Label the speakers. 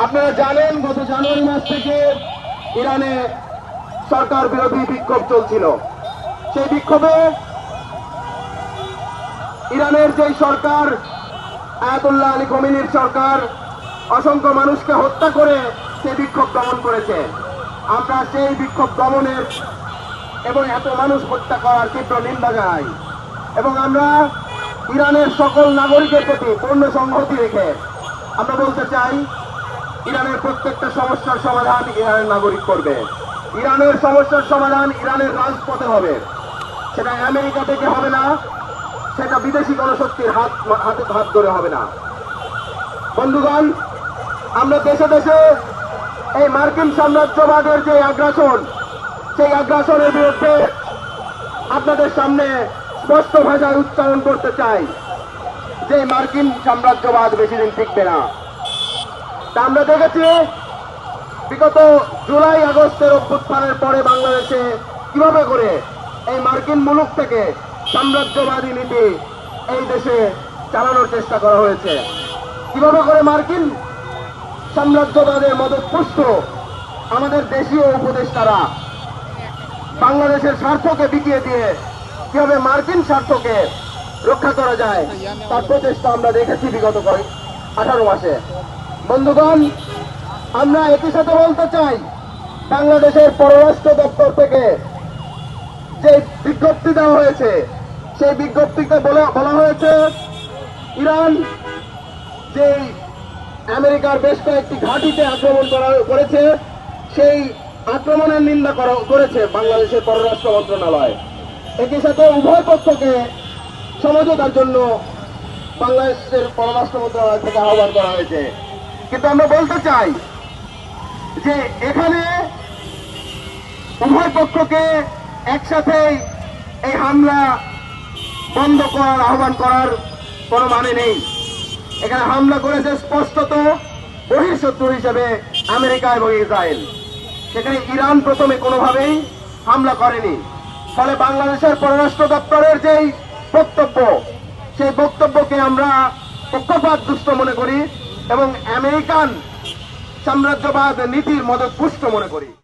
Speaker 1: আপনারা জানেন গত জানুয়ারি মাস থেকে ইরানে সরকার বিরোধী বিক্ষোভ চলছিল। সেই বিক্ষোভে ইরানের যে সরকার, আয়াতুল্লাহ আলী খোমেনির সরকার, অসংখ্য মানুষকে হত্যা করে সেই বিক্ষোভ দমন করেছে। আমরা সেই বিক্ষোভ দমনের এবং এত মানুষ হত্যা করার তীব্র নিন্দা জানাই এবং আমরা ইরানের সকল নাগরিকের প্রতি পূর্ণ সংহতি রেখে আমরা বলতে চাই, ইরানের প্রত্যেকটা সমস্যার সমাধান ইরানের নাগরিক করবে। ইরানের সমস্যার সমাধান ইরানের রাজপথে হবে। সেটা আমেরিকা থেকে হবে না, সেটা বিদেশি কোন শক্তির হাত ধরে হবে না। বন্ধুগণ, আমরা দেশে দেশে এই মার্কিন সাম্রাজ্যবাদের যে আগ্রাসন, সেই আগ্রাসনের বিরুদ্ধে আপনাদের সামনে স্পষ্ট ভাষায় উচ্চারণ করতে চাই যে মার্কিন সাম্রাজ্যবাদ বেশি দিন টিকবে না। তা আমরা দেখেছি বিগত জুলাই আগস্টের অভ্যুত্থানের পরে বাংলাদেশে কিভাবে করে এই মার্কিন মুলুক থেকে সাম্রাজ্যবাদী নীতি এই দেশে চালানোর চেষ্টা করা হয়েছে, কিভাবে করে মার্কিন সাম্রাজ্যবাদের মদতপুষ্ট আমাদের দেশীয় উপদেষ্টারা বাংলাদেশের স্বার্থকে বিকিয়ে দিয়ে কিভাবে মার্কিন স্বার্থকে রক্ষা করা যায় তার প্রচেষ্টা আমরা দেখেছি বিগত 18 মাসে। বন্ধুগণ, আমরা একই সাথে বলতে চাই, বাংলাদেশের পররাষ্ট্র দপ্তর থেকে যে বিজ্ঞপ্তি দেওয়া হয়েছে, সেই বিজ্ঞপ্তিতে বলা হয়েছে ইরান যে আমেরিকার বেশ কয়েকটি ঘাঁটিতে আক্রমণ করেছে, সেই আক্রমণের নিন্দা করেছে বাংলাদেশের পররাষ্ট্র মন্ত্রণালয়। একই সাথে উভয় পক্ষকে সমঝোতার জন্য বাংলাদেশের পররাষ্ট্র মন্ত্রণালয় থেকে আহ্বান করা হয়েছে। কিন্তু আমরা বলতে চাই যে এখানে উভয় পক্ষকে একসাথে এই হামলা বন্ধ করার আহ্বান করার কোনো মানে নেই। এখানে হামলা করেছে স্পষ্টত বহিঃশত্রু হিসেবে আমেরিকা এবং ইসরায়েল। সেখানে ইরান প্রথমে কোনোভাবেই হামলা করেনি। ফলে বাংলাদেশের পররাষ্ট্র দপ্তরের যেই বক্তব্য, সেই বক্তব্যকে আমরা পক্ষপাতদুষ্ট মনে করি এবং আমেরিকান সাম্রাজ্যবাদ নীতির মদতপুষ্ট মনে করি।